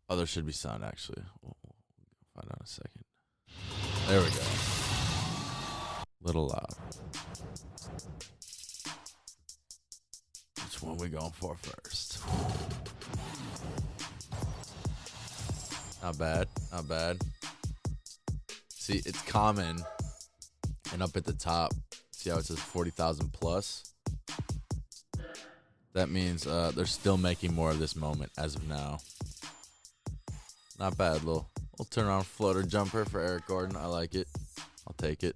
Oh, there should be sound actually. We'll find out in a second. There we go. Little loud. Which one we going for first? Not bad. Not bad. See, it's common. And up at the top, see how it says 40,000 plus? That means they're still making more of this moment as of now. Not bad. Little turnaround floater jumper for Eric Gordon. I like it. I'll take it.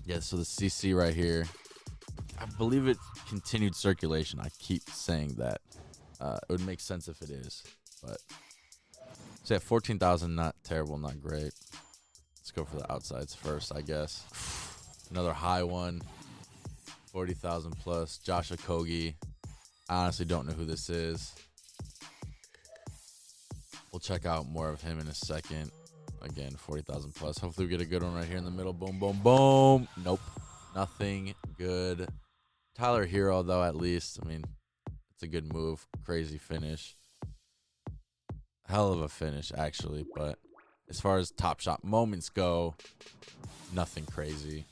Yeah, so the CC right here, I believe it's continued circulation. I keep saying that. It would make sense if it is. But so yeah, 14,000, not terrible, not great. Let's go for the outsides first, I guess. Another high one. 40,000 plus. Josh Okogie. I honestly don't know who this is. We'll check out more of him in a second. Again, 40,000 plus. Hopefully we get a good one right here in the middle. Boom, boom, boom. Nope. Nothing good. Tyler Hero, though, at least. I mean, it's a good move. Crazy finish. Hell of a finish, actually. But as far as Top Shot moments go, nothing crazy.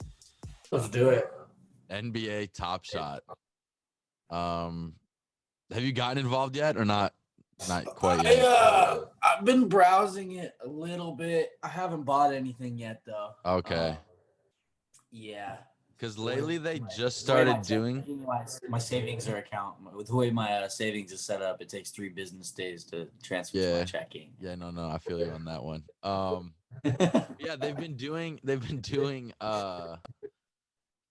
Let's do it. NBA TopShot. Have you gotten involved yet or not? Not quite yet. I've been browsing it a little bit. I haven't bought anything yet, though. Okay. Yeah. Because lately they just started doing. My savings or account. With the way my savings is set up, it takes 3 business days to transfer to my checking. Yeah, no, I feel you on that one. Yeah, they've been doing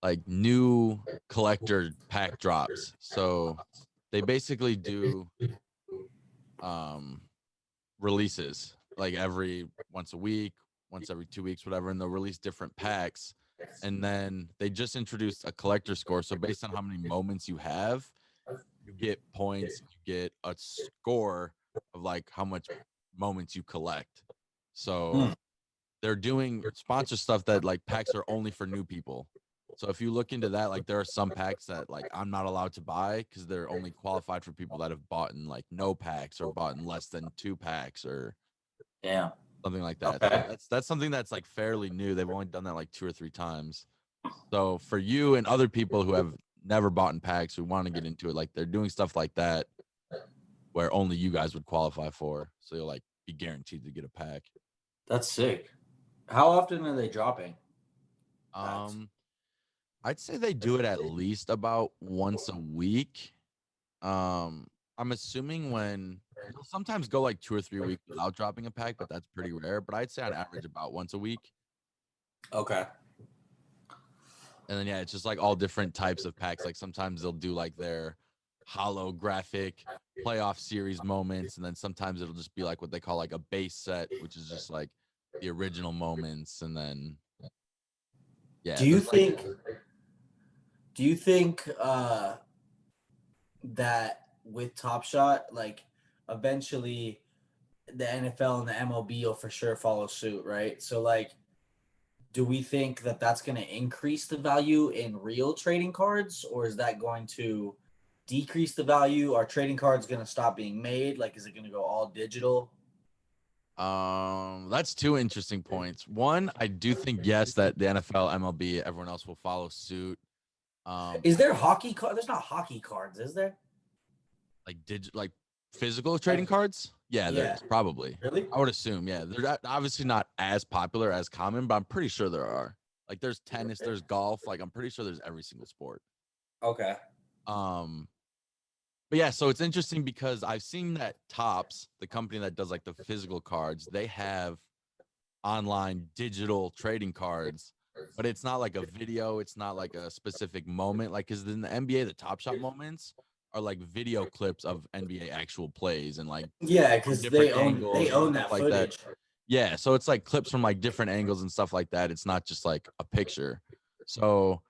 like new collector pack drops. So they basically do releases like every once a week, once every 2 weeks, whatever, and they'll release different packs. And then they just introduced a collector score. So based on how many moments you have, you get points, you get a score of like how much moments you collect. So they're doing sponsor stuff that like packs are only for new people. So if you look into that, like there are some packs that like I'm not allowed to buy because they're only qualified for people that have bought in like no packs or bought in less than 2 packs or something like that. Okay. So that's something that's like fairly new. They've only done that like 2 or 3 times. So for you and other people who have never bought in packs who want to get into it, like they're doing stuff like that where only you guys would qualify for. So you'll like be guaranteed to get a pack. That's sick. How often are they dropping? I'd say they do it at least about once a week. I'm assuming when they'll sometimes go like 2 or 3 weeks without dropping a pack, but that's pretty rare. But I'd say on average about once a week. Okay. And then yeah, it's just like all different types of packs. Like sometimes they'll do like their holographic playoff series moments, and then sometimes it'll just be like what they call like a base set, which is just like the original moments, and then yeah. Do you think that with Top Shot, like eventually the NFL and the MLB will for sure follow suit, right? So like, do we think that that's going to increase the value in real trading cards, or is that going to decrease the value? Are trading cards going to stop being made? Like, is it going to go all digital? That's 2 interesting points. One, I do think yes that the NFL, MLB, everyone else will follow suit. Is there hockey card? There's not hockey cards, is there? Like physical trading cards? Yeah, there's probably. Really? I would assume, yeah. They're obviously not as popular as common, but I'm pretty sure there are. Like there's tennis, there's golf. Like I'm pretty sure there's every single sport. Okay. But yeah, so it's interesting because I've seen that Topps, the company that does like the physical cards, they have online digital trading cards, but it's not like a video. It's not like a specific moment. Like, because in the NBA, the Top Shot moments are like video clips of NBA actual plays and like because they own that like footage. that. Yeah, so it's like clips from like different angles and stuff like that. It's not just like a picture. So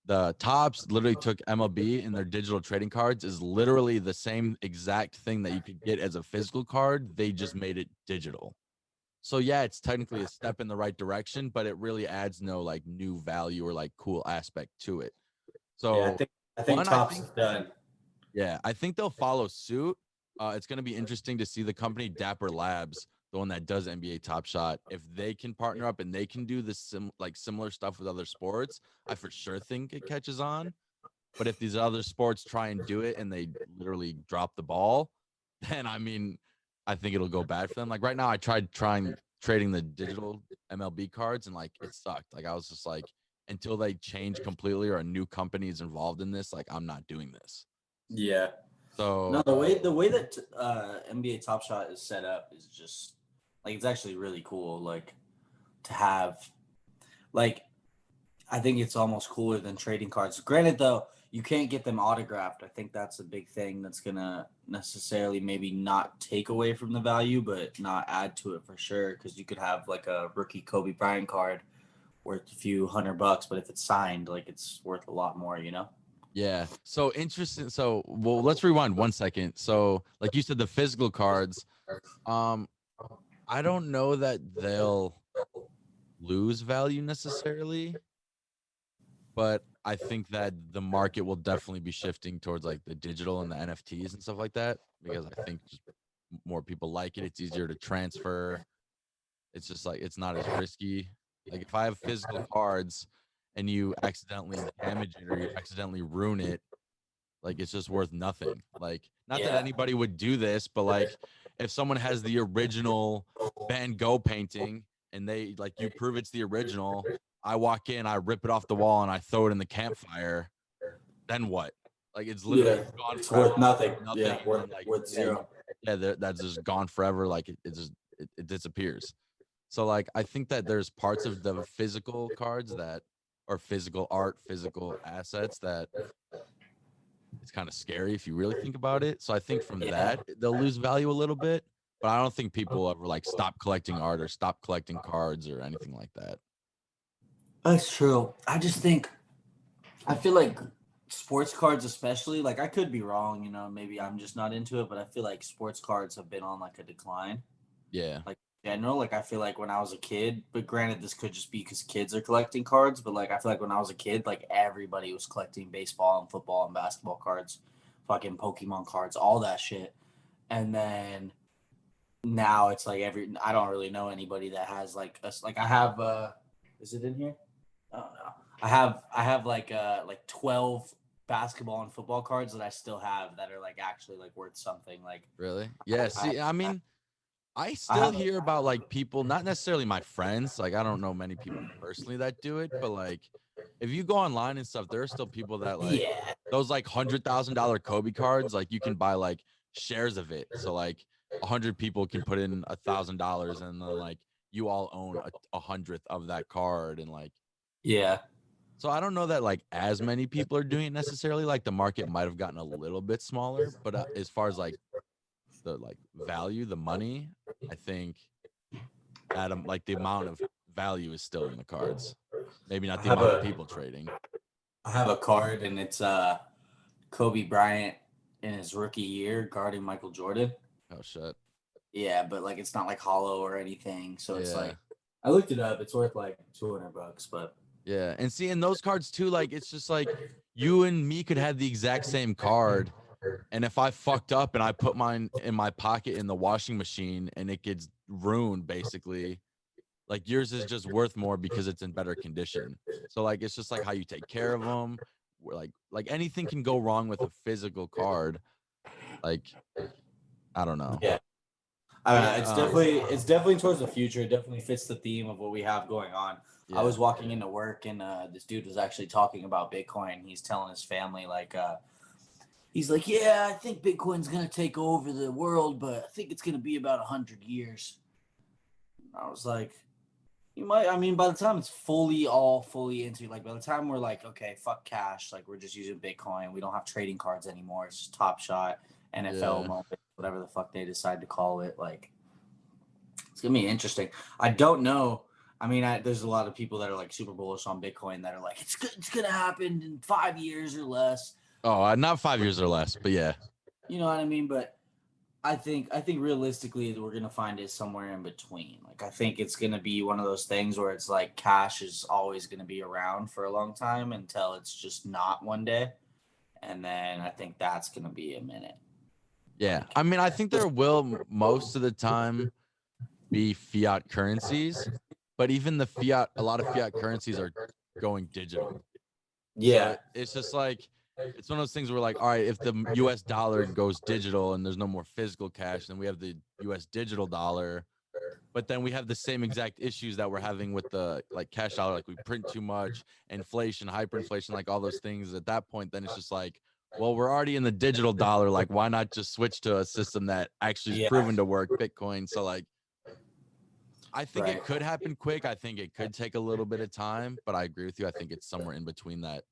the Topps literally took MLB and their digital trading cards is literally the same exact thing that you could get as a physical card. They just made it digital. So yeah, it's technically a step in the right direction, but it really adds no like new value or like cool aspect to it. So I think Topps is done. Yeah, I think they'll follow suit. It's going to be interesting to see the company Dapper Labs, the one that does NBA Top Shot, if they can partner up and they can do this similar stuff with other sports. I for sure think it catches on. But if these other sports try and do it and they literally drop the ball, then I mean, I think it'll go bad for them. Like right now, I tried trading the digital MLB cards and like it sucked. Like I was just like, until they change completely or a new company is involved in this, like I'm not doing this. Yeah. No, So the way that NBA Top Shot is set up is just like it's actually really cool. Like to have, like I think it's almost cooler than trading cards. Granted, though, you can't get them autographed. I think that's a big thing that's gonna necessarily maybe not take away from the value, but not add to it for sure. Because you could have like a rookie Kobe Bryant card worth a few $100, but if it's signed, like it's worth a lot more. You know? yeah. So interesting. So well, let's rewind 1 second. So like you said, the physical cards, um, I don't know that they'll lose value necessarily, but I think that the market will definitely be shifting towards like the digital and the NFTs and stuff like that because I think just more people like it. It's easier to transfer. It's just like it's not as risky. Like if I have physical cards and you accidentally damage it or you accidentally ruin it, like it's just worth nothing. Like not that Yeah. anybody would do this, but like if someone has the original Van Gogh painting and they like you prove it's the original, I walk in, I rip it off the wall and I throw it in the campfire, then what? Like it's literally Yeah. gone It's forever. worth nothing. Nothing. Yeah. And then like Worth zero. that's just gone forever. Like it just it disappears. So like I think that there's parts of the physical cards that or physical art, physical assets that it's kind of scary if you really think about it. So I think from Yeah. that they'll lose value a little bit, but I don't think people ever like stop collecting art or stop collecting cards or anything like that. That's true. I feel like sports cards, especially, like I could be wrong, maybe I'm just not into it, but I feel like sports cards have been on like a decline. Yeah. Like in general, like I feel like when I was a kid, but granted, this could just be because kids are collecting cards, but like I feel like when I was a kid, like everybody was collecting baseball and football and basketball cards, fucking Pokemon cards, all that shit. And then now it's like I don't really know anybody that has like like I have is it in here? Oh no. I have like 12 basketball and football cards that I still have that are like actually like worth something. Like Really? Yeah. I See, I I, mean, I I still have hear about like people, not necessarily my friends. Like I don't know many people personally that do it, but like if you go online and stuff, there are still people that like yeah. those like $100,000 Kobe cards. Like you can buy like shares of it. So like 100 people can put in $1,000, and then like you all own a hundredth of that card, and like Yeah. so I don't know that like as many people are doing it necessarily. Like the market might have gotten a little bit smaller, but as far as like the like value, the money, I think that like the amount of value is still in the cards. Maybe not I the have amount of a people trading. I have a card and it's Kobe Bryant in his rookie year guarding Michael Jordan. Oh shit. Yeah, but like it's not like hollow or anything. So it's Yeah. like I looked it up. It's worth like $200, but Yeah. And seeing those cards too, like it's just like you and me could have the exact same card. And if I fucked up and I put mine in my pocket in the washing machine and it gets ruined, basically, like yours is just worth more because it's in better condition. So like it's just like how you take care of them. Like anything can go wrong with a physical card. Like I don't know. yeah. I But don't know. yeah, It's definitely towards the future. It definitely fits the theme of what we have going on. I yeah. was walking into work and this dude was actually talking about Bitcoin. He's telling his family like he's like, yeah, I think Bitcoin's gonna take over the world, but I think it's gonna be about 100 years. I was like, you might. I mean, by the time it's fully into, like, by the time we're like, okay, fuck cash, like, we're just using Bitcoin. We don't have trading cards anymore. It's just Top Shot, NFL Yeah. moment, whatever the fuck they decide to call it. Like, it's gonna be interesting. I don't know. I mean, there's a lot of people that are like super bullish on Bitcoin that are like, it's gonna happen in 5 years or less. Oh, not 5 years or less, but yeah. You know what I mean? But I think realistically we're gonna find it somewhere in between. Like I think it's gonna be one of those things where it's like cash is always gonna be around for a long time until it's just not one day, and then I think that's gonna be a minute. Yeah. I mean, I think there will most of the time be fiat currencies, but even a lot of fiat currencies are going digital. Yeah. So it's just like, it's one of those things where like, all right, if the US dollar goes digital and there's no more physical cash, then we have the US digital dollar. But then we have the same exact issues that we're having with the like cash dollar, like we print too much, inflation, hyperinflation, like all those things. At that point, then it's just like, well, we're already in the digital dollar. Like, why not just switch to a system that actually is Yeah. proven to work, Bitcoin? So like, I think Right. it could happen quick. I think it could take a little bit of time, but I agree with you. I think it's somewhere in between that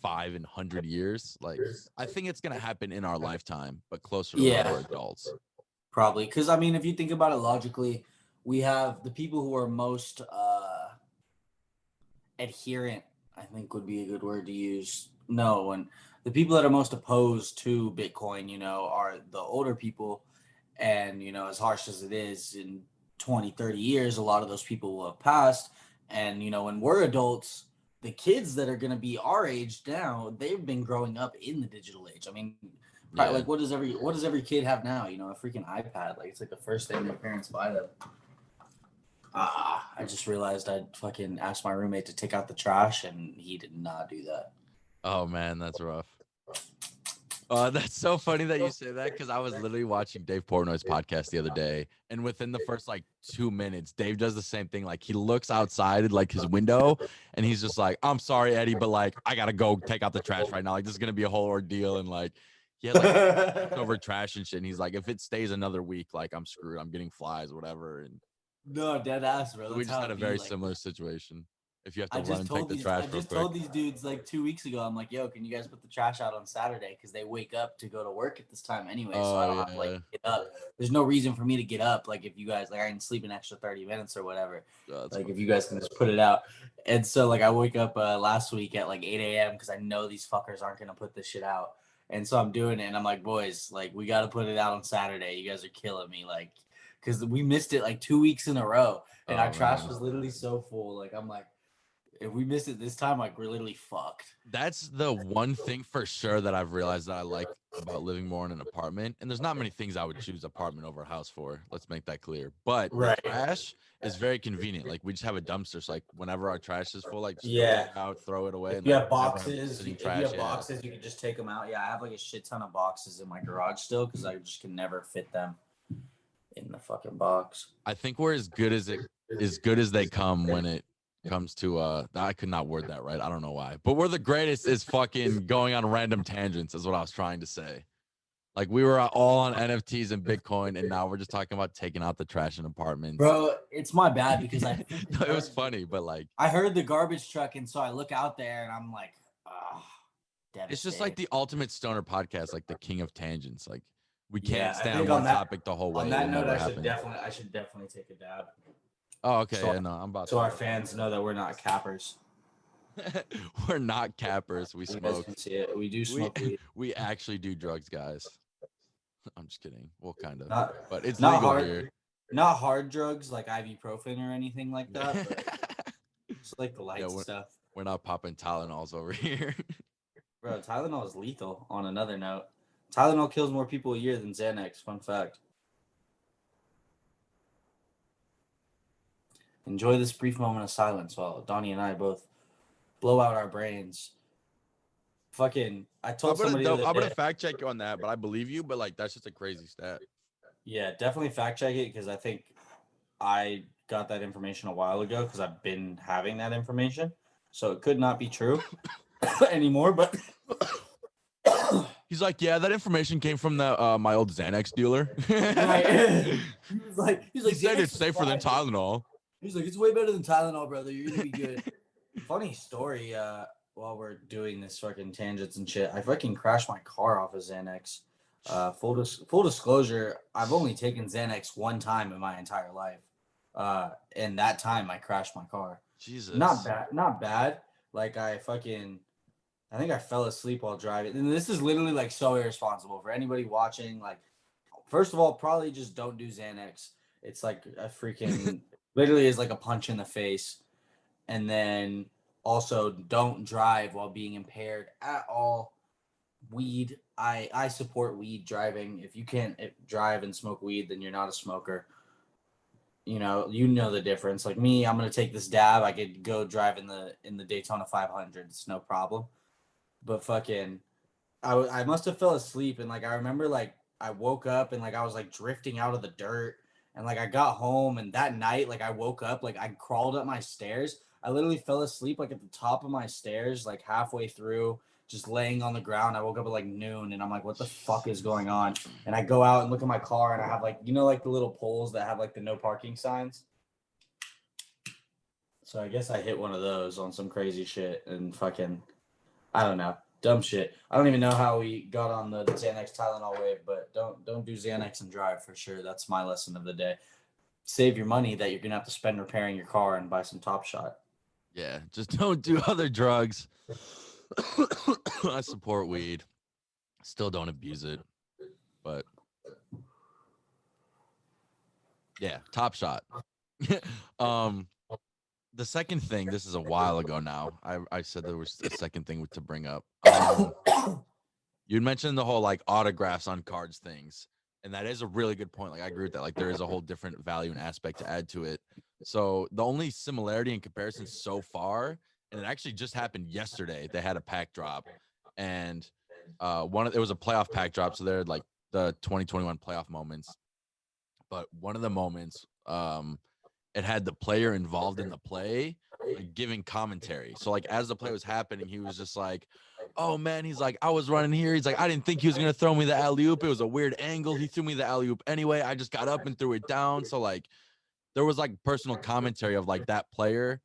5 and 100 years. Like, I think it's gonna happen in our lifetime, but closer to when Yeah. we're adults. Probably. Because, I mean, if you think about it logically, we have the people who are most adherent, I think would be a good word to use. No, and the people that are most opposed to Bitcoin, are the older people. And, as harsh as it is, in 20, 30 years, a lot of those people will have passed. And, when we're adults, the kids that are going to be our age now, they've been growing up in the digital age. I mean, Yeah. like what does every kid have now? A freaking iPad. Like, it's like the first thing their parents buy them. I just realized I'd fucking asked my roommate to take out the trash, and he did not do that. Oh man, that's rough. That's so funny that you say that, because I was literally watching Dave Portnoy's podcast the other day, and within the first like 2 minutes, Dave does the same thing. Like, he looks outside like his window, and he's just like, "I'm sorry, Eddie, but like I gotta go take out the trash right now. Like, this is gonna be a whole ordeal." And like, he had like over trash and shit. And he's like, "If it stays another week, like I'm screwed. I'm getting flies, whatever." And No, dead ass, bro. we That's just how had a it be. very Like, similar situation. If you have to I run just and take told the these. trash I real just quick. told these dudes like 2 weeks ago. I'm like, "Yo, can you guys put the trash out on Saturday? Because they wake up to go to work at this time anyway, so I Oh don't have to yeah. get up. There's no reason for me to get up. Like, if you guys I can sleep an extra 30 minutes or whatever. Oh, that's Like, funny. if you guys can just put it out." And so like I wake up last week at like 8 a.m. because I know these fuckers aren't gonna put this shit out. And so I'm doing it, and I'm like, "Boys, like we got to put it out on Saturday. You guys are killing me, like." Because we missed it like 2 weeks in a row, and our Oh trash man. was literally so full. Like, I'm like, if we miss it this time, like we're literally fucked. That's the one thing for sure that I've realized that I like about living more in an apartment. And there's not many things I would choose apartment over a house for. Let's make that clear. But the Right. trash is very convenient. Like, we just have a dumpster. So like, whenever our trash is full, like, just Yeah. throw it out, throw it away, If and you like have never have boxes, sitting if you trash. have Yeah. boxes, you can just take them out. Yeah, I have like a shit ton of boxes in my garage still because I just can never fit them in the fucking box. I think we're as good as they come when it comes to I could not word that right. I don't know why. But we're the greatest is fucking going on random tangents, is what I was trying to say. Like, we were all on NFTs and Bitcoin, and now we're just talking about taking out the trash in apartments. Bro, it's my bad because No, it was funny, but like, I heard the garbage truck, and so I look out there and I'm like, devastated. it's just like the ultimate stoner podcast, like the king of tangents. Like, we Yeah, can't I stay on think one on that- topic the whole way. On It that will note, never I should happen. definitely take a dab. Oh, okay. So, Yeah, no, I'm about so to. our fans know that we're not cappers. We're not cappers. We You guys smoke. can see it. We do We smoke weed. we actually do drugs, guys. I'm just kidding. Well, kind of, Not but it's not legal hard, here. not hard drugs like ibuprofen or anything like that, but just like the light Yeah, stuff. we're not popping Tylenols over here. Bro, Tylenol is lethal. On another note, Tylenol kills more people a year than Xanax. Fun fact. Enjoy this brief moment of silence while Donnie and I both blow out our brains. Fucking, I told somebody the I'm other gonna day. fact check you on that, but I believe you. But like, that's just a crazy stat. Yeah, definitely fact check it because I think I got that information a while ago because I've been having that information. So it could not be true anymore, but He's like, yeah, that information came from the my old Xanax dealer. right. He's He like, said "Xanax it's is safer than fine." Tylenol. He's like, "It's way better than Tylenol, brother. You're gonna be good." Funny story. While we're doing this fucking tangents and shit, I fucking crashed my car off of Xanax. Full disclosure, I've only taken Xanax one time in my entire life. And that time I crashed my car. Jesus. Not bad. Like I think I fell asleep while driving. And this is literally like so irresponsible for anybody watching. Like, first of all, probably just don't do Xanax. It's like a freaking literally is like a punch in the face. And then also don't drive while being impaired at all. Weed, I support weed driving. If you can't drive and smoke weed, then you're not a smoker. You know the difference. Like me, I'm gonna take this dab. I could go drive in the Daytona 500. It's no problem. But fucking, I must have fell asleep, and like I remember like I woke up and like I was like drifting out of the dirt, and like I got home, and that night like I woke up, like I crawled up my stairs. I literally fell asleep like at the top of my stairs, like halfway through, just laying on the ground. I woke up at like noon, and I'm like, what the fuck is going on? And I go out and look at my car, and I have like like the little poles that have like the no parking signs. So I guess I hit one of those on some crazy shit and fucking, I don't know, dumb shit. I don't even know how we got on the Xanax Tylenol wave, but don't do Xanax and drive for sure. That's my lesson of the day. Save your money that you're gonna have to spend repairing your car and buy some TopShot. Yeah, just don't do other drugs. I support weed. Still don't abuse it, but yeah, TopShot. um, the second thing. This is a while ago now. I said there was a second thing to bring up. You mentioned the whole like autographs on cards things, and that is a really good point. Like I agree with that. Like there is a whole different value and aspect to add to it. So the only similarity in comparison so far, and it actually just happened yesterday. They had a pack drop, and it was a playoff pack drop. So they're like the 2021 playoff moments. But one of the moments, it had the player involved in the play, like giving commentary. So like as the play was happening, he was just like, "Oh man," he's like, "I was running here." He's like, "I didn't think he was gonna throw me the alley oop. It was a weird angle. He threw me the alley oop anyway. I just got up and threw it down." So like there was like personal commentary of like that player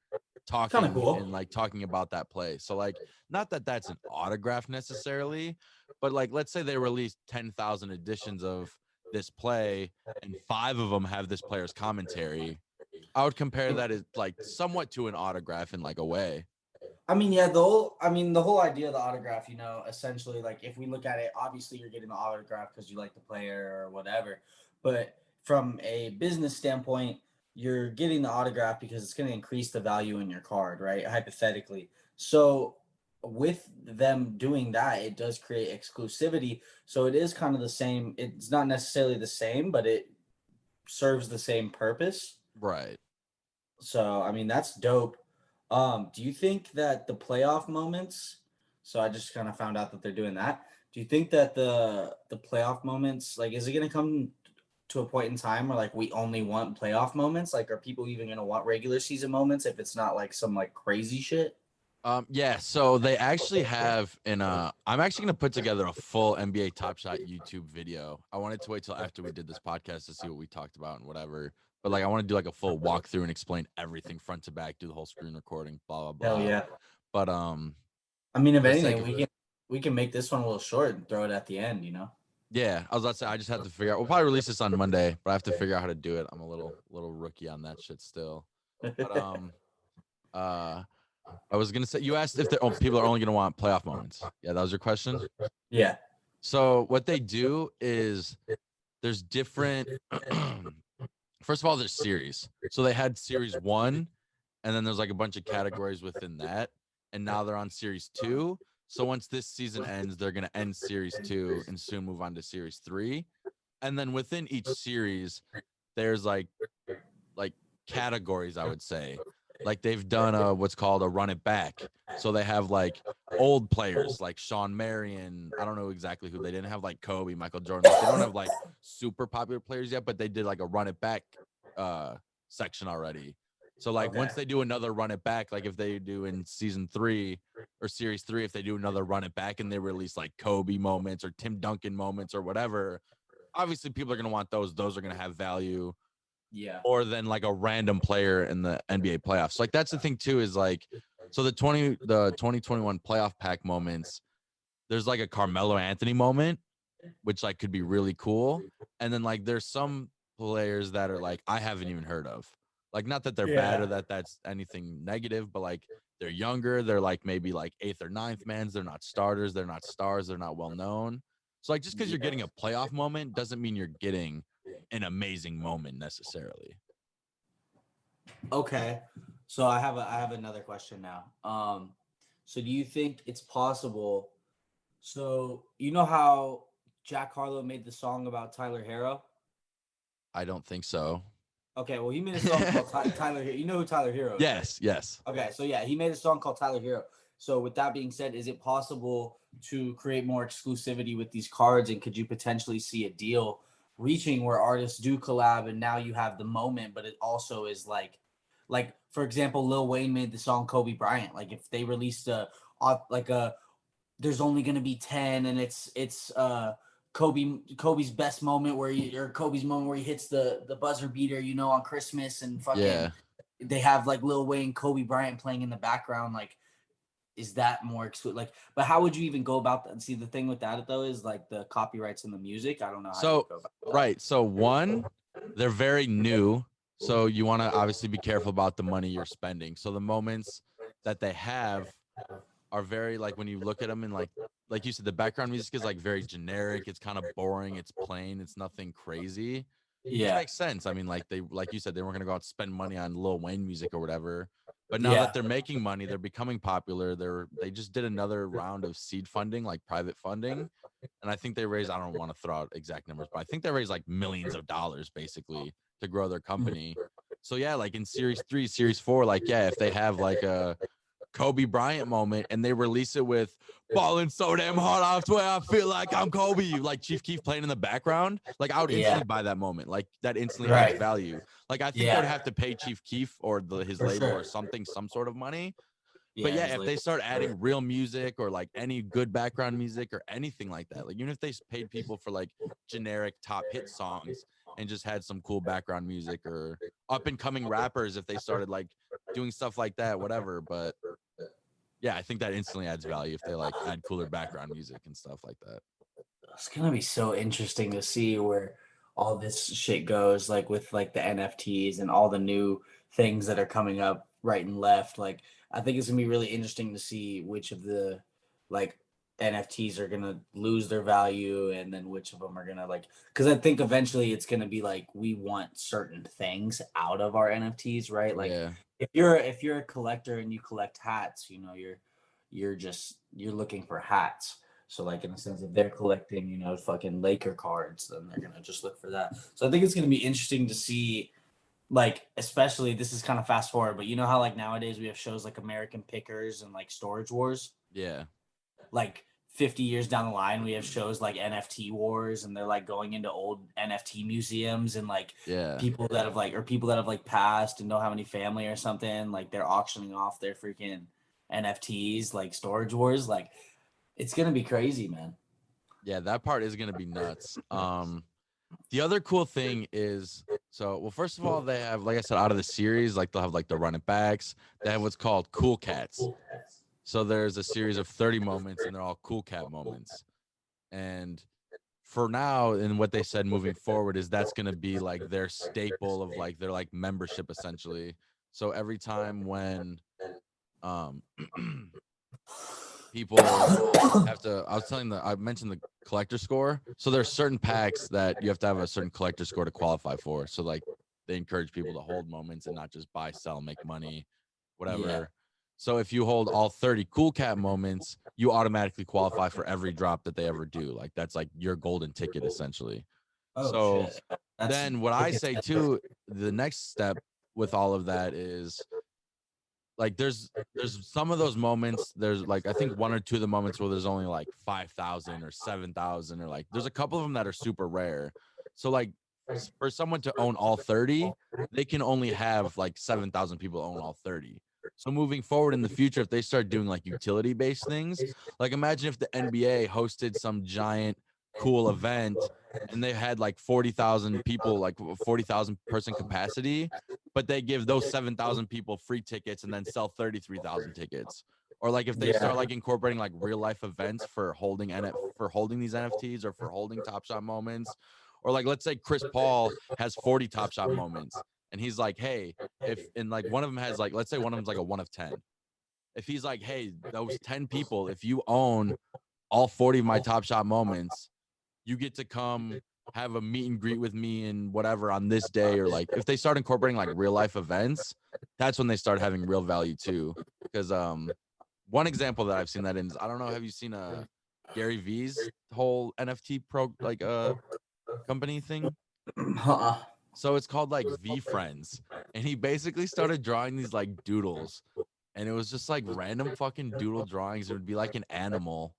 Kind of talking cool. and like talking about that play. So like not that that's an autograph necessarily, but like let's say they released 10,000 editions of this play and 5 of them have this player's commentary. I would compare that as like somewhat to an autograph in like a way. I mean, yeah, the whole idea of the autograph, essentially, like if we look at it, obviously you're getting the autograph because you like the player or whatever. But from a business standpoint, you're getting the autograph because it's going to increase the value in your card, right? Hypothetically. So with them doing that, it does create exclusivity. So it is kind of the same. It's not necessarily the same, but it serves the same purpose. Right. So, I mean, that's dope. Do you think that the playoff moments, so I just kind of found out that they're doing that. Do you think that the playoff moments, like, is it going to come to a point in time where like we only want playoff moments? Like, are people even going to want regular season moments if it's not like some like crazy shit? Yeah, so they actually have I'm actually gonna put together a full NBA Top Shot YouTube video. I wanted to wait till after we did this podcast to see what we talked about and whatever. But like I want to do like a full walkthrough and explain everything front to back, do the whole screen recording, blah blah Hell blah. yeah. But I mean, if for the sake anything, of we can make this one a little short and throw it at the end. yeah, I was about to say I just have to figure out. We'll probably release this on Monday, but I have to figure out how to do it. I'm a little rookie on that shit still. But uh I was gonna say you asked if people are only gonna want playoff moments. Yeah, that was your question. Yeah. So what they do is there's different. First of all, there's series. So they had series 1, and then there's like a bunch of categories within that, and now they're on series 2. So once this season ends, they're gonna end series 2 and soon move on to series 3. And then within each series, there's like categories, I would say. Like they've done what's called a run it back. So they have like old players like Sean Marion. I don't know exactly who. They didn't have like Kobe, Michael Jordan. Like, they don't have like super popular players yet, but they did like a run it back section already. So like once they do another run it back, like if they do in season 3 or series 3, if they do another run it back and they release like Kobe moments or Tim Duncan moments or whatever, obviously people are gonna want those. Those are gonna have value Yeah. or than like a random player in the NBA playoffs. Like that's the thing too is like so the 2021 playoff pack moments, there's like a Carmelo Anthony moment which like could be really cool. And then like there's some players that are like I haven't even heard of. Like not that they're bad or Yeah. that that's anything negative, but like they're younger, they're like maybe like 8th or ninth mans, they're not starters, they're not stars, they're not well known. So like just because you're getting a playoff moment doesn't mean you're getting an amazing moment necessarily. Okay. So I have another question now. So do you think it's possible So you know how Jack Harlow made the song about Tyler Hero? I don't think so. Okay, well he made a song called Tyler Hero. You know who Tyler Hero is, right? Yes, yes. Okay, so yeah, he made a song called Tyler Hero. So with that being said, is it possible to create more exclusivity with these cards, and could you potentially see a deal reaching where artists do collab, and now you have the moment, but it also is like for example, Lil Wayne made the song Kobe Bryant. Like if they released like a there's only going to be 10 and it's Kobe's best moment where he or Kobe's moment where he hits the buzzer beater, on Christmas, and fucking Yeah. they have like Lil Wayne, Kobe Bryant playing in the background. Like, is that more exclusive? Like, but how would you even go about that? And see, the thing with that though is like the copyrights in the music. I don't know how you would So, go about right. So, one, they're very new. So, you want to obviously be careful about the money you're spending. So, the moments that they have are very like when you look at them and like you said, the background music is like very generic. It's kind of boring. It's plain. It's nothing crazy, that. which Yeah, makes sense. I mean, like you said, they weren't going to go out and spend money on Lil Wayne music or whatever. But now that yeah, they're making money, they're becoming popular. They just did another round of seed funding, like private funding, and I think they raised, I don't want to throw out exact numbers, but I think they raised like millions of dollars basically to grow their company. So yeah, like in series 3, series 4, like yeah, if they have like a Kobe Bryant moment and they release it with balling so damn hard, I swear I feel like I'm Kobe, like Chief Keef playing in the background, like I would yeah, instantly buy that moment. Like that instantly adds right, value. Like I think they would yeah, have to pay Chief Keef or his for label sure. or something, some sort of money. But Yeah, yeah, his if they label. start adding real music or like any good background music or anything like that, like even if they paid people for like generic top hit songs and just had some cool background music, or up and coming rappers, if they started like doing stuff like that, whatever. But yeah, I think that instantly adds value if they like add cooler background music and stuff like that. It's gonna be so interesting to see where all this shit goes, like with like the NFTs and all the new things that are coming up right and left. Like, I think it's gonna be really interesting to see which of the like NFTs are gonna lose their value, and then which of them are gonna like. Because I think eventually it's gonna be like we want certain things out of our NFTs, right? Like, Yeah. if you're a collector and you collect hats, you're looking for hats. So like in a sense, if they're collecting, fucking Laker cards, then they're gonna just look for that. So I think it's gonna be interesting to see, like, especially this is kind of fast forward, but you know how like nowadays we have shows like American Pickers and like Storage Wars. Yeah. Like 50 years down the line, we have shows like NFT Wars, and they're like going into old NFT museums, and like Yeah. people that have passed and don't have any family or something, like they're auctioning off their freaking NFTs, like Storage Wars. Like, it's gonna be crazy, man. Yeah. That part is gonna be nuts. The other cool thing is, so well, first of all, they have, like I said, out of the series, like they'll have like the running backs. They have what's called cool cats. So there's a series of 30 moments, and they're all cool cat moments. And for now, and what they said moving forward is that's going to be like their staple of like their like membership essentially. So every time when um people have to, I mentioned the collector score. So there's certain packs that you have to have a certain collector score to qualify for. So like they encourage people to hold moments and not just buy, sell, make money, Yeah. whatever. So if you hold all 30 cool cat moments, you automatically qualify for every drop that they ever do. Like that's like your golden ticket essentially. Oh So shit. That's then what I wicked. say too, the next step with all of that is like there's some of those moments, there's like I think one or two of the moments where there's only like 5,000 or 7,000, or like there's a couple of them that are super rare. So like for someone to own all 30, they can only have like 7,000 people own all 30. So moving forward in the future, if they start doing like utility based things, like imagine if the NBA hosted some giant cool event and they had like 40,000 people, like 40,000 person capacity, but they give those 7,000 people free tickets and then sell 33,000 tickets. Or like if they start Yeah. like incorporating like real life events for holding these NFTs or for holding Top Shot moments, or like let's say Chris Paul has 40 Top Shot moments, and he's like, hey, if and like one of them has like, let's say one of them's like a 1 of 10. If he's like, hey, those 10 people, if you own all 40 of my Top Shot moments, you get to come have a meet and greet with me and whatever on this day. Or like if they start incorporating like real life events, that's when they start having real value too. Because one example that I've seen that in is, I don't know, have you seen Gary V's whole NFT company thing. Uh-uh. So it's called like V Friends, and he basically started drawing these like doodles, and it was just like random fucking doodle drawings. It would be like an animal,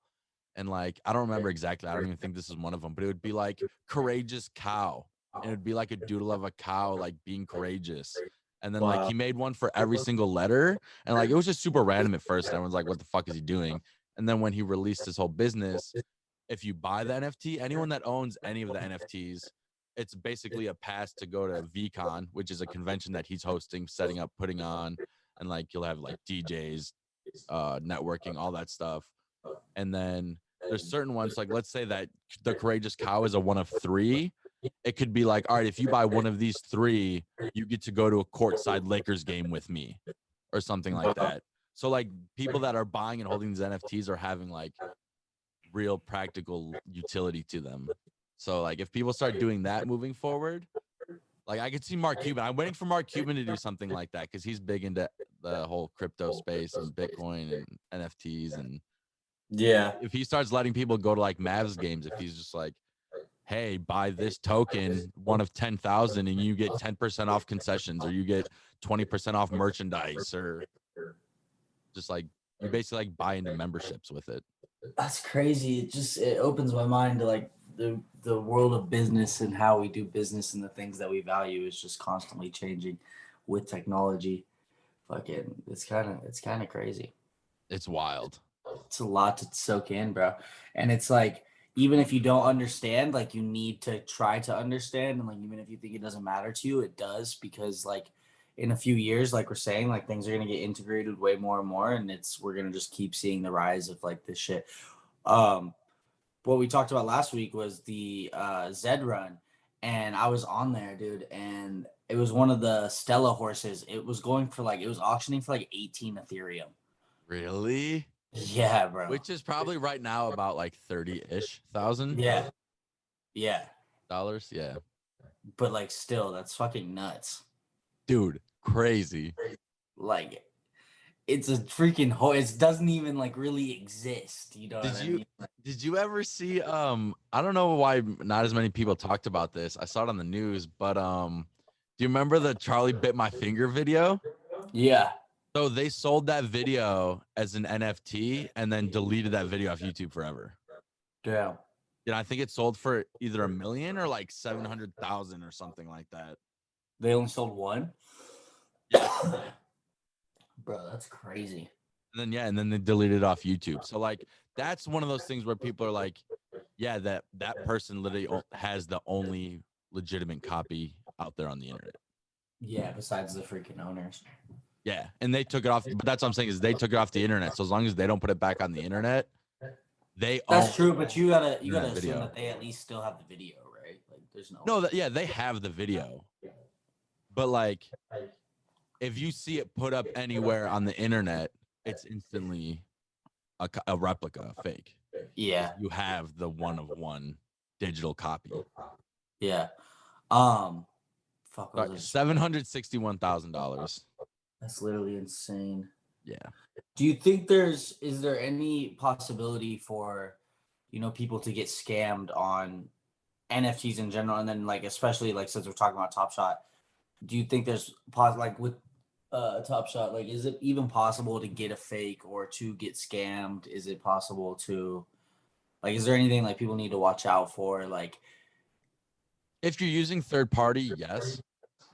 and like I don't remember exactly. I don't even think this is one of them, but it would be like courageous cow, and it would be like a doodle of a cow like being courageous. And then like Wow. he made one for every single letter, and like it was just super random at first. And everyone's like, "What the fuck is he doing?" And then when he released his whole business, if you buy the NFT, anyone that owns any of the NFTs, it's basically a pass to go to VCon, which is a convention that he's hosting, setting up, putting on, and like you'll have like DJs, networking, all that stuff. And then there's certain ones, like let's say that the courageous cow is a one of three. It could be like, all right, if you buy one of these three, you get to go to a courtside Lakers game with me, or something like that. So like people that are buying and holding these NFTs are having like real practical utility to them. So like if people start doing that moving forward, like I could see Mark Cuban. I'm waiting for Mark Cuban to do something like that because he's big into the whole crypto space and Bitcoin and NFTs. And Yeah. if he starts letting people go to like Mavs games, if he's just like, hey, buy this token, one of 10,000, and you get 10% off concessions, or you get 20% off merchandise, or just like you basically like buy into memberships with it. That's crazy. It opens my mind to like the world of business and how we do business and the things that we value is just constantly changing with technology. Fucking it's kind of crazy. It's wild. It's a lot to soak in, bro. And it's like even if you don't understand, like you need to try to understand, and like even if you think it doesn't matter to you, it does, because like in a few years, like we're saying, like things are gonna get integrated way more and more, and we're gonna just keep seeing the rise of like this shit. Um, what we talked about last week was the Zed run, and I was on there, dude, and it was one of the Stella horses. It was going for like it was auctioning for like 18 Ethereum. Really? Yeah, bro. Which is probably right now about like 30-ish thousand Yeah, yeah. dollars. Yeah. But like still, that's fucking nuts. Dude, crazy. Like it's a freaking it doesn't even like really exist. You know Did what I you mean? did you ever see I don't know why not as many people talked about this. I saw it on the news, but do you remember the Charlie bit my finger video? Yeah. So they sold that video as an NFT and then deleted that video off YouTube forever. Yeah. Yeah, I think it sold for either 1 million or like 700,000 or something like that. They only sold one? Yeah. Bro, that's crazy. And then they deleted it off YouTube. So like that's one of those things where people are like, yeah, that person literally has the only legitimate copy out there on the internet. Yeah, besides the freaking owners. Yeah, and they took it off. But that's what I'm saying is they took it off the internet. So as long as they don't put it back on the internet, they That's own true, but you gotta internet assume video. that they at least still have the video, right? Like there's no No, yeah, they have the video. But like if you see it put up anywhere on the internet, it's instantly a replica, a fake. Yeah. You have the one of one digital copy. Yeah. Fuck, $761,000. that's literally insane. Yeah. Do you think is there any possibility for, people to get scammed on NFTs in general, and then like especially like since we're talking about Top Shot, do you think there's like with Top Shot, like is it even possible to get a fake or to get scammed? Is it possible to like is there anything like people need to watch out for? Like If you're using third party, yes.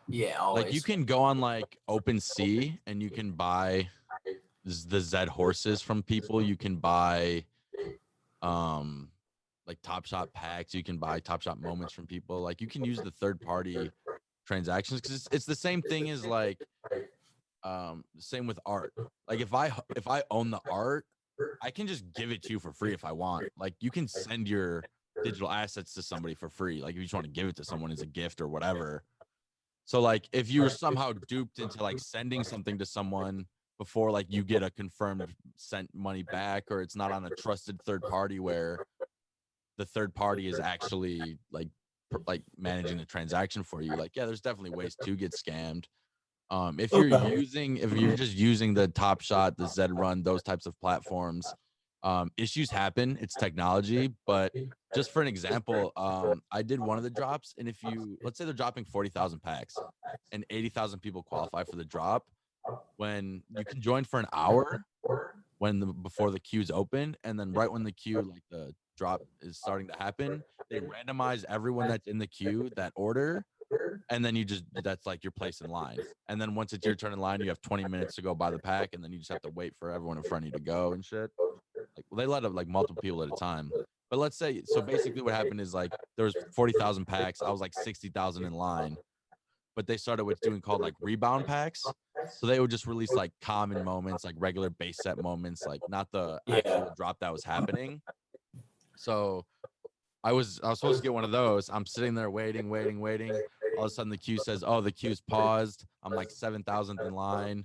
yeah, always. Like you can go on like OpenSea and you can buy the Zed horses from people. You can buy like Top Shot packs. You can buy Top Shot moments from people. Like you can use the third party transactions because it's the same thing as like same with art. Like if I own the art, I can just give it to you for free if I want. Like you can send your digital assets to somebody for free. Like if you just want to give it to someone as a gift or whatever. So like if you were somehow duped into like sending something to someone before like you get a confirmed sent money back, or it's not on a trusted third party where the third party is actually like managing the transaction for you, like yeah, there's definitely ways to get scammed. If you're just using the Top Shot, the Zed Run, those types of platforms, Issues happen. It's technology, but just for an example, I did one of the drops, and if let's say they're dropping 40,000 packs, and 80,000 people qualify for the drop, when you can join for an hour before the queue's open, and then right when the queue, like the drop is starting to happen, they randomize everyone that's in the queue that order, and then that's like your place in line. And then once it's your turn in line, you have 20 minutes to go buy the pack, and then you just have to wait for everyone in front of you to go and shit. Like, well, they let up like multiple people at a time. But let's say, so basically what happened is like there was 40,000 packs. I was like 60,000 in line, but they started with doing called like rebound packs. So they would just release like common moments, like regular base set moments, like not the actual drop that was happening. So I was supposed to get one of those. I'm sitting there waiting. All of a sudden the queue says, "Oh, the queue's paused." I'm like 7,000th in line,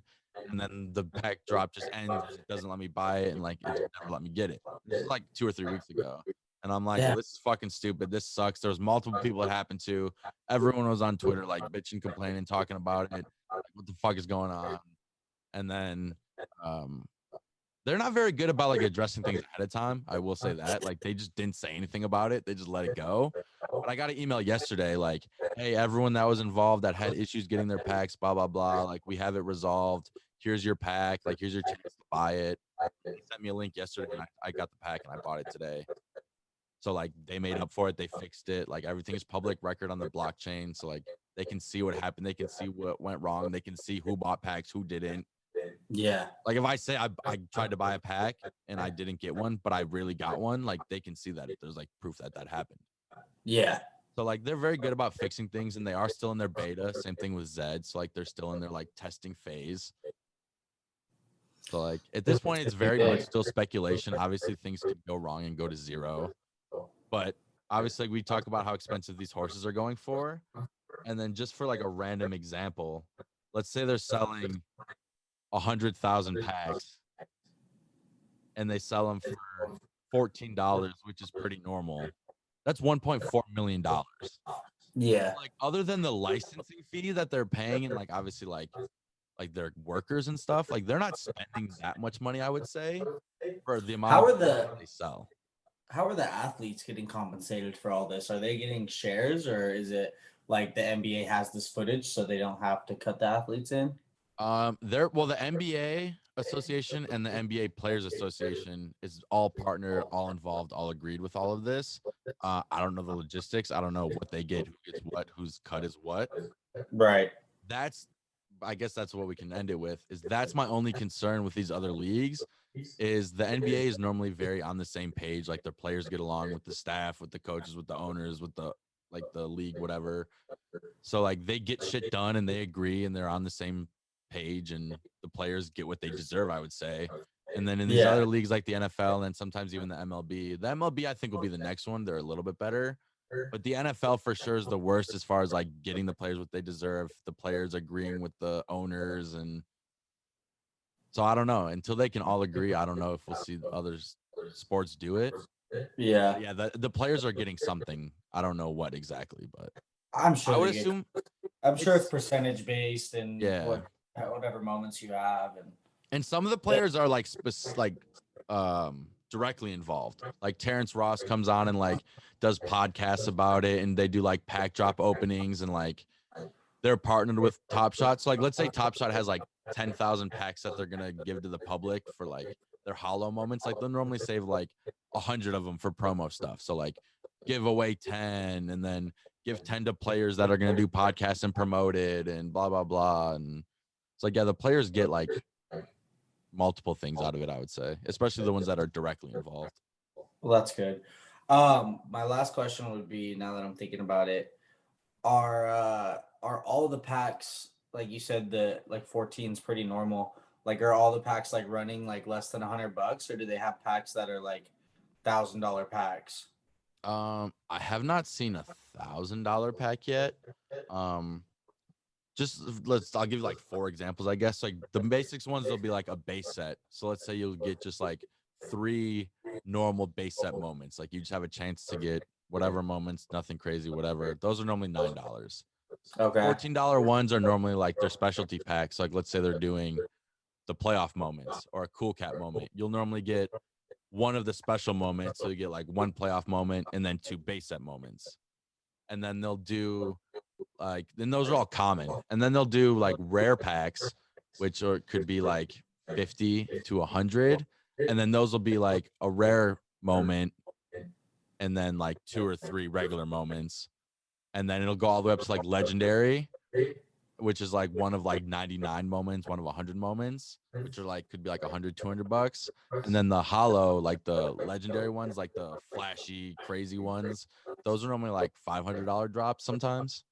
and then the pack drop just ends. It doesn't let me buy it, and like it just never let me get it. This is like 2 or 3 weeks ago, and I'm like, "Well, this is fucking stupid. This sucks." There was multiple people it happened to. Everyone was on Twitter like bitching, complaining, talking about it. Like, what the fuck is going on? And then they're not very good about like addressing things ahead of time. I will say that. Like they just didn't say anything about it. They just let it go. But I got an email yesterday like, "Hey, everyone that was involved that had issues getting their packs, blah, blah, blah. Like we have it resolved. Here's your pack. Like here's your chance to buy it." They sent me a link yesterday and I got the pack and I bought it today. So like they made up for it. They fixed it. Like everything is public record on the blockchain. So like they can see what happened. They can see what went wrong. They can see who bought packs, who didn't. Yeah. Like if I say I tried to buy a pack and I didn't get one, but I really got one, like they can see that there's like proof that happened. Yeah. So like they're very good about fixing things, and they are still in their beta. Same thing with Zed. So like they're still in their like testing phase. So like at this point, it's very much still speculation. Obviously, things could go wrong and go to zero. But obviously, we talk about how expensive these horses are going for, and then just for like a random example, let's say they're selling 100,000 packs and they sell them for $14, which is pretty normal. That's $1.4 million. Yeah. Like other than the licensing fee that they're paying, and like obviously like their workers and stuff, like they're not spending that much money, I would say, for the amount How of are they sell. how are the athletes getting compensated for all this? Are they getting shares, or is it like the NBA has this footage so they don't have to cut the athletes in? The NBA Association and the NBA Players Association is all partnered, all involved, all agreed with all of this. I don't know the logistics. I don't know what they get, who gets what, whose cut is what. Right. I guess that's what we can end it with. That's my only concern with these other leagues. Is the NBA is normally very on the same page. Like their players get along with the staff, with the coaches, with the owners, with the league, whatever. So like they get shit done and they agree and they're on the same page, and the players get what they deserve, I would say. And then in these other leagues like the NFL and sometimes even the MLB I think will be the next one. They're a little bit better. But the NFL for sure is the worst as far as like getting the players what they deserve, the players agreeing with the owners. And so I don't know. Until they can all agree, I don't know if we'll see other sports do it. Yeah. Yeah, the players are getting something. I don't know what exactly, but I'm sure I would they get. assume I'm sure it's percentage based and yeah. whatever moments you have, And some of the players are like directly involved. Like Terrence Ross comes on and like does podcasts about it, and they do like pack drop openings, and like they're partnered with TopShot. So like let's say TopShot has like 10,000 packs that they're gonna give to the public for like their hollow moments. Like they'll normally save like 100 of them for promo stuff. So like give away 10 and then give 10 to players that are gonna do podcasts and promote it and blah blah blah. And it's like yeah, the players get like multiple things out of it, I would say, especially the ones that are directly involved. well, that's good. My last question would be, now that I'm thinking about it, are all the packs, like you said, the like 14 is pretty normal? Like are all the packs like running like less than $100, or do they have packs that are like $1,000 packs? I have not seen $1,000 pack yet. Just I'll give you like 4 examples, I guess. Like the basics ones, they'll be like a base set. So let's say you'll get just like 3 normal base set moments. Like you just have a chance to get whatever moments, nothing crazy, whatever. Those are normally $9. Okay. $14 ones are normally like their specialty packs. Like let's say they're doing the playoff moments or a cool cap moment. You'll normally get one of the special moments. So you get like one playoff moment and then 2 base set moments. And then they'll do like, then those are all common. And then they'll do like rare packs, which could be like 50 to 100. And then those will be like a rare moment and then like 2 or 3 regular moments. And then it'll go all the way up to like legendary, which is like one of like 99 moments, one of 100 moments, which are like, could be like 100, $200. And then the hollow, like the legendary ones, like the flashy, crazy ones, those are normally like $500 drops sometimes.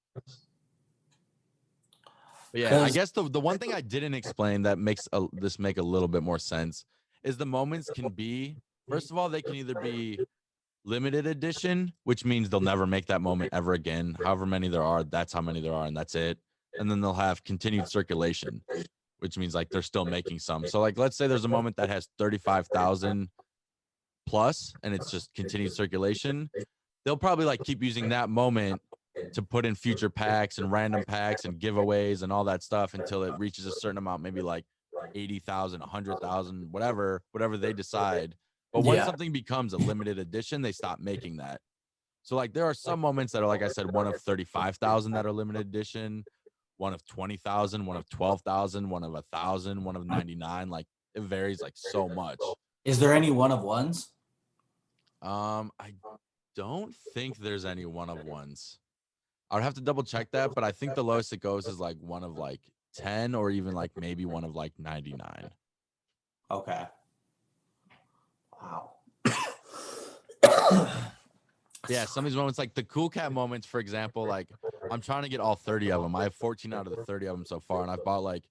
But yeah, I guess the one thing I didn't explain that makes this make a little bit more sense is the moments can be, first of all, they can either be limited edition, which means they'll never make that moment ever again. However many there are, that's how many there are, and that's it. And then they'll have continued circulation, which means like they're still making some. So like, let's say there's a moment that has 35,000 plus, and it's just continued circulation. They'll probably like keep using that moment to put in future packs and random packs and giveaways and all that stuff until it reaches a certain amount, maybe like 80,000, 100,000, whatever they decide. But when something becomes a limited edition, they stop making that. So like there are some moments that are, like I said, one of 35,000 that are limited edition, one of 20,000, one of 12,000, one of 1,000, one of 99. Like it varies like so much. Is there any one of ones? I don't think there's any one of ones. I would have to double check that, but I think the lowest it goes is like one of like 10 or even like maybe one of like 99. Okay. Wow. Yeah, some of these moments, like the Cool Cat moments, for example, like I'm trying to get all 30 of them. I have 14 out of the 30 of them so far, and I've bought like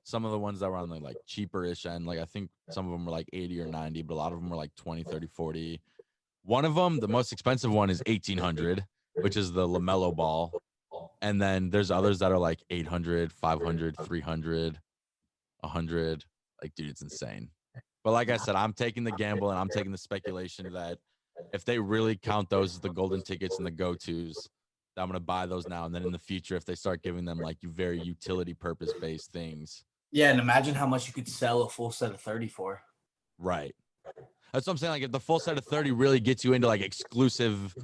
some of the ones that were on the like cheaper-ish end. Like I think some of them were like 80 or 90, but a lot of them were like 20, 30, 40. One of them, the most expensive one, is 1,800, which is the LaMelo ball. And then there's others that are like 800, 500, 300, 100. Like, dude, it's insane. But like I said, I'm taking the gamble and I'm taking the speculation that if they really count those as the golden tickets and the go-tos, I'm going to buy those now. And then in the future, if they start giving them like very utility purpose-based things. Yeah, and imagine how much you could sell a full set of 30 for. Right. That's what I'm saying. Like if the full set of 30 really gets you into like exclusive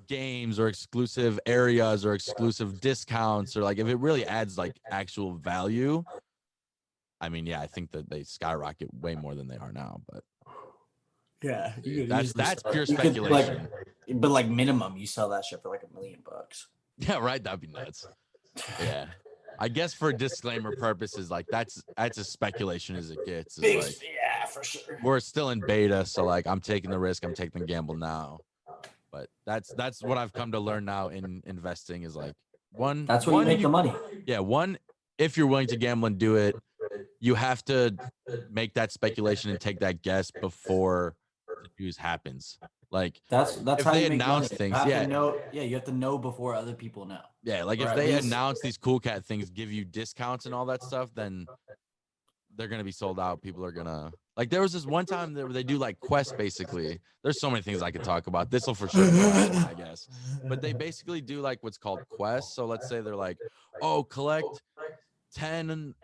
games or exclusive areas or exclusive discounts, or like if it really adds like actual value, I mean, yeah, I think that they skyrocket way more than they are now. But yeah, that's pure speculation. But like minimum, you sell that shit for like $1 million. Yeah, right. That'd be nuts. Yeah. I guess for disclaimer purposes, like that's as speculation as it gets. Big, like, yeah, for sure. We're still in beta, so like I'm taking the risk, I'm taking the gamble now. But that's what I've come to learn now in investing is like that's where you make the money. Yeah, if you're willing to gamble and do it, you have to make that speculation and take that guess before the news happens. Like that's if how they you make announce money. things, you have to know before other people know. Yeah, like if they announce these Cool Cat things, give you discounts and all that stuff, then they're gonna be sold out. People are gonna like. There was this one time where they do like quests. Basically, there's so many things I could talk about. This will for sure be the last one, I guess. But they basically do like what's called quests. So let's say they're like, oh, collect 10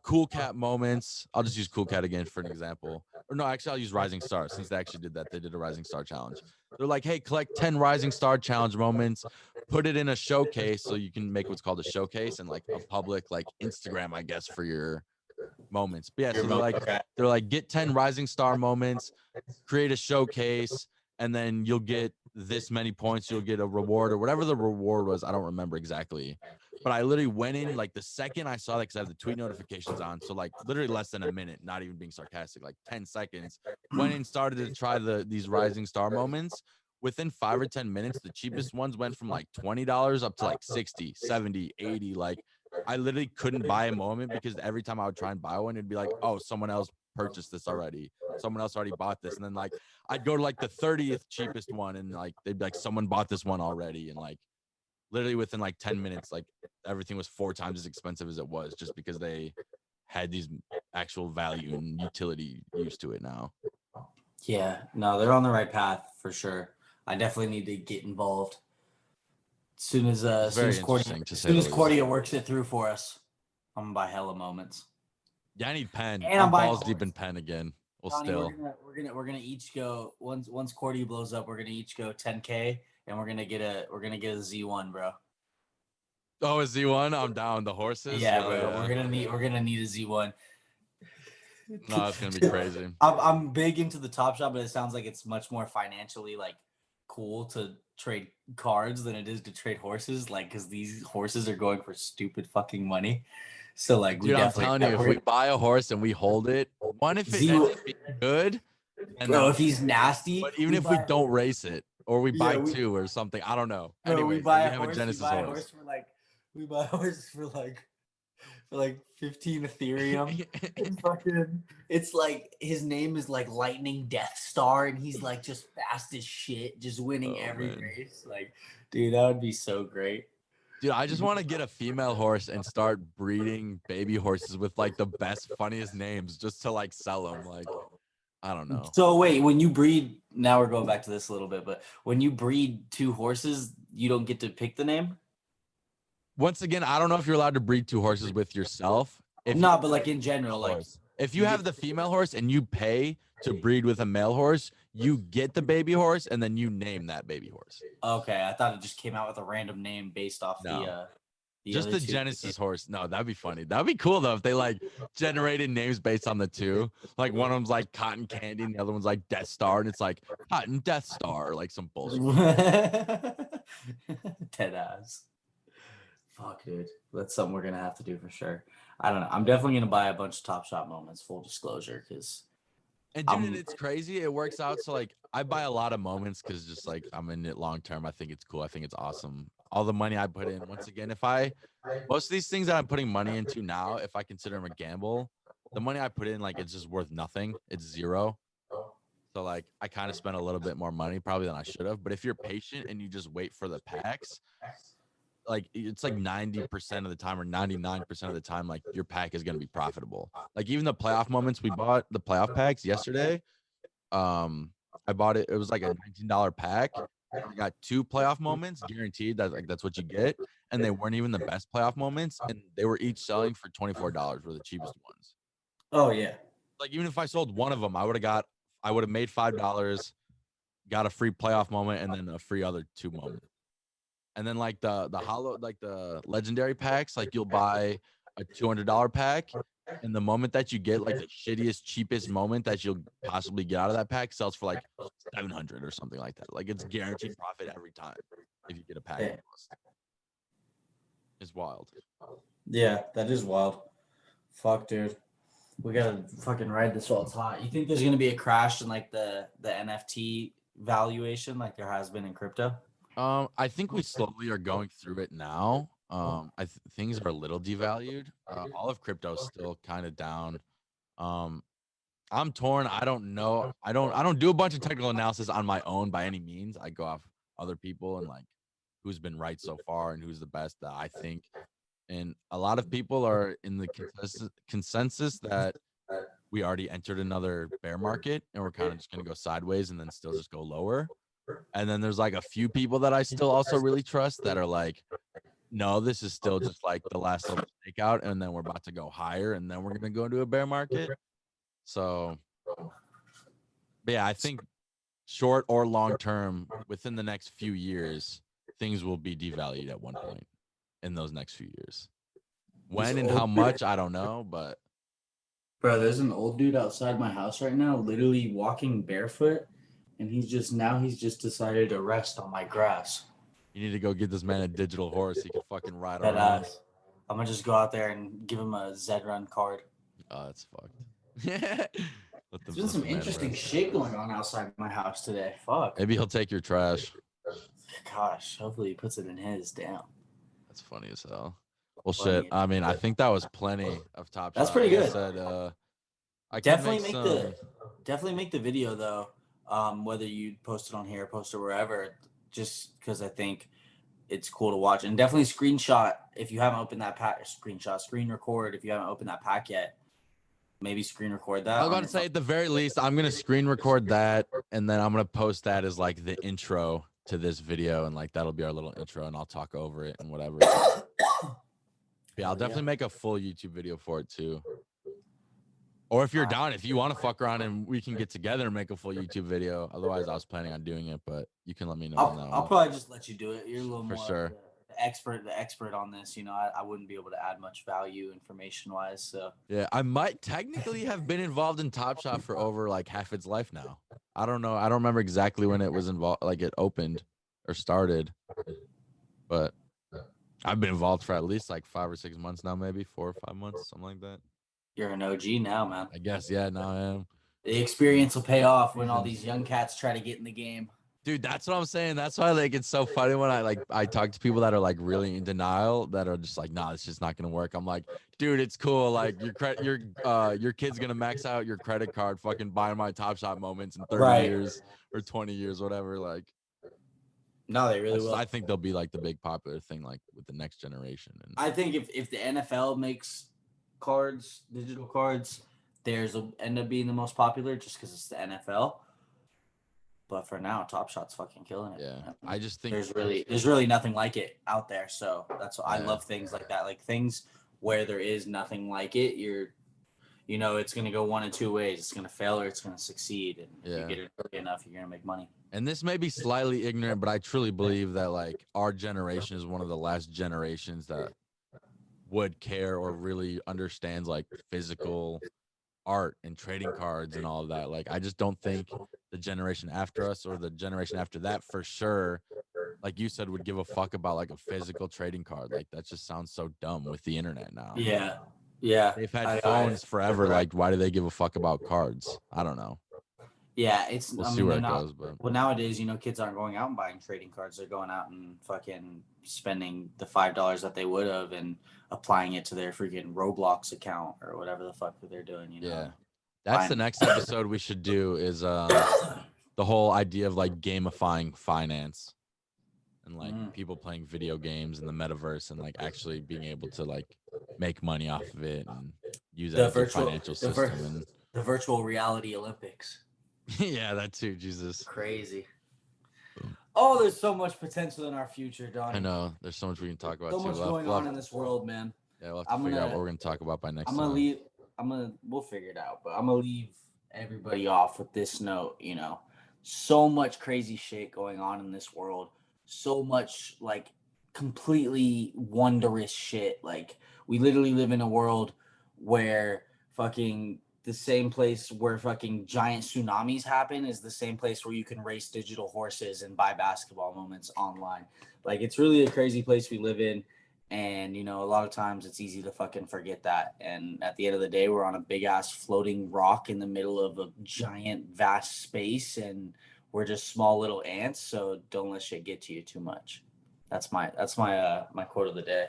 Cool Cat moments. I'll just use Cool Cat again for an example. Or no, actually, I'll use Rising Star since they actually did that. They did a Rising Star challenge. They're like, hey, collect 10 Rising Star challenge moments, put it in a showcase so you can make what's called a showcase and like a public like Instagram, I guess, for your moments. But yeah, so they're like get 10 Rising Star moments, create a showcase, and then you'll get this many points, you'll get a reward or whatever the reward was. I don't remember exactly. But I literally went in like the second I saw that, because I have the tweet notifications on. So like literally less than a minute, not even being sarcastic, like 10 seconds, went in, started to try these Rising Star moments. Within 5 or 10 minutes, the cheapest ones went from like $20 up to like 60, 70, 80. Like I literally couldn't buy a moment because every time I would try and buy one, it'd be like, oh, someone else purchased this already. Someone else already bought this. And then like I'd go to like the 30th cheapest one and like they'd be like, someone bought this one already. And like literally within like 10 minutes, like everything was 4 times as expensive as it was, just because they had these actual value and utility use to it now. Yeah, no, they're on the right path for sure. I definitely need to get involved. As soon as Cordia works it through for us, I'm gonna buy hella moments. Yeah, I need pen. I'm balls deep in pen again. Well, Donnie, still. we're gonna each go once Cordy blows up. We're gonna each go 10K, and we're gonna get a Z1, bro. Oh, a Z1. I'm down. The horses. Yeah, Hell bro. yeah. We're gonna need a Z1. No, it's gonna be crazy. I'm big into the Top Shot, but it sounds like it's much more financially like cool to trade cards than it is to trade horses. Like, because these horses are going for stupid fucking money. So like, Dude, I'm telling you, if we buy a horse and we hold it, if it ends up being good, and bro, if he's nasty, but even if we don't race it or we buy two or something, I don't know. Bro, Anyways, we buy we a have horse. a Genesis we buy a horse. horse for like 15 Ethereum. And fucking, it's like his name is like Lightning Death Star, and he's like just fast as shit, just winning every race. Like, dude, that would be so great. Dude, I just want to get a female horse and start breeding baby horses with like the best, funniest names just to like sell them. Like, I don't know. So wait, when you breed, now we're going back to this a little bit, but when you breed two horses, you don't get to pick the name? Once again, I don't know if you're allowed to breed two horses with yourself. But like in general, like if you have the female horse and you pay to breed with a male horse, you get the baby horse and then you name that baby horse. Okay, I thought it just came out with a random name based off the just the Genesis horse. No, that'd be funny. That'd be cool though if they like generated names based on the two. Like one of them's like Cotton Candy and the other one's like Death Star, and it's like Cotton Death Star, like some bullshit. Dead ass. Fuck, dude. That's something we're gonna have to do for sure. I don't know. I'm definitely gonna buy a bunch of Top Shot moments, full disclosure, because. And dude, it's crazy. It works out. So like, I buy a lot of moments because just like I'm in it long term. I think it's cool. I think it's awesome. All the money I put in. Once again, most of these things that I'm putting money into now, if I consider them a gamble, the money I put in, like it's just worth nothing. It's zero. So like, I kind of spent a little bit more money probably than I should have. But if you're patient and you just wait for the packs, like it's like 90% of the time or 99% of the time, like your pack is going to be profitable. Like even the playoff moments, we bought the playoff packs yesterday. I bought it. It was like a $19 pack. I got 2 playoff moments guaranteed. That's what you get. And they weren't even the best playoff moments. And they were each selling for $24 were the cheapest ones. Oh yeah. Like even if I sold one of them, I would have made $5, got a free playoff moment and then a free other 2 moments. And then like the hollow, like the legendary packs, like you'll buy a $200 pack, and the moment that you get like the shittiest, cheapest moment that you'll possibly get out of that pack sells for like 700 or something like that. Like it's guaranteed profit every time if you get a pack. Yeah. It's wild. Yeah, that is wild. Fuck, dude. We gotta fucking ride this while it's hot. You think there's gonna be a crash in like the NFT valuation, like there has been in crypto? I think we slowly are going through it now. Things are a little devalued. All of crypto is still kind of down. I'm torn. I don't know. I don't do a bunch of technical analysis on my own by any means. I go off other people and like who's been right so far and who's the best that I think. And a lot of people are in the consensus that we already entered another bear market and we're kind of just going to go sideways and then still just go lower. And then there's like a few people that I still also really trust that are like, no, this is still just like the last little stakeout, and then we're about to go higher, and then we're gonna go into a bear market. So, but yeah, I think short or long term, within the next few years, things will be devalued at one point in those next few years. When and how much, I don't know, but bro, there's an old dude outside my house right now, literally walking barefoot. And he's just decided to rest on my grass. You need to go get this man a digital horse. He can fucking ride around. I'm gonna just go out there and give him a Zed-Run card. Oh, that's fucked. There's been some interesting shit going on outside my house today. Fuck. Maybe he'll take your trash. Gosh, hopefully he puts it in his. Damn. That's funny as hell. Well, shit. I mean, I think that was plenty of Top Shot. That's pretty good. I definitely make the video though. Whether you post it on here, post it wherever, just because I think it's cool to watch. And definitely screenshot if you haven't opened that pack. Screen record if you haven't opened that pack yet. Maybe screen record that. I was about to say, at the very least, I'm gonna screen record that, and then I'm gonna post that as like the intro to this video, and like that'll be our little intro, and I'll talk over it and whatever. Yeah, I'll definitely make a full YouTube video for it too. Or if you're down, if you want to fuck around and we can get together and make a full YouTube video. Otherwise, I was planning on doing it, but you can let me know on that I'll one. probably just let you do it. You're a little For more sure. the expert on this. You know, I wouldn't be able to add much value information wise. So Yeah, I might technically have been involved in Top Shot for over like half its life now. I don't know. I don't remember exactly when it was involved, like it opened or started, but I've been involved for at least like 5 or 6 months now, maybe 4 or 5 months, something like that. you're an OG now, man. I guess, yeah, now I am. The experience will pay off when all these young cats try to get in the game. Dude, that's what I'm saying. That's why like it's so funny when I talk to people that are like really in denial that are just like, nah, it's just not gonna work. I'm like, dude, it's cool. Like your kid's gonna max out your credit card, fucking buying my Top Shot moments in 30 years or 20 years, whatever. Like, no, they really will. I think they'll be like the big popular thing, like with the next generation. And I think if the NFL makes cards, digital cards, theirs will end up being the most popular just because it's the NFL. But for now, Top Shot's fucking killing it. Yeah, I just think there's really nothing like it out there. So that's what I love things like that, like things where there is nothing like it. You know, it's gonna go one of two ways. It's gonna fail or it's gonna succeed. And if you get it early enough, you're gonna make money. And this may be slightly ignorant, but I truly believe that like our generation is one of the last generations that would care or really understands like physical art and trading cards and all of that. Like, I just don't think the generation after us or the generation after that for sure, like you said, would give a fuck about like a physical trading card. Like, that just sounds so dumb with the internet now. Yeah. Yeah. They've had phones forever. Like, why do they give a fuck about cards? I don't know. Yeah, we'll see where it goes. But well, nowadays, you know, kids aren't going out and buying trading cards. They're going out and fucking spending the $5 that they would have and applying it to their freaking Roblox account or whatever the fuck they're doing. You know. Yeah, that's the next episode we should do. Is the whole idea of like gamifying finance and like people playing video games in the metaverse and like actually being able to like make money off of it and use it as a financial system. The virtual reality Olympics. Yeah, that too. Jesus. Crazy. Oh, there's so much potential in our future, Donny. I know. There's so much we can talk about. So much going on in this world, man. Yeah, we'll have to figure out what we're gonna talk about by next time. We'll figure it out, but I'm gonna leave everybody off with this note. You know, so much crazy shit going on in this world. So much like completely wondrous shit. Like, we literally live in a world where fucking the same place where fucking giant tsunamis happen is the same place where you can race digital horses and buy basketball moments online. Like, it's really a crazy place we live in. And, you know, a lot of times it's easy to fucking forget that. And at the end of the day, we're on a big ass floating rock in the middle of a giant vast space and we're just small little ants. So don't let shit get to you too much. That's my quote of the day.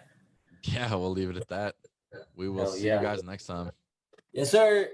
Yeah, we'll leave it at that. We will see you guys next time. Yes, sir.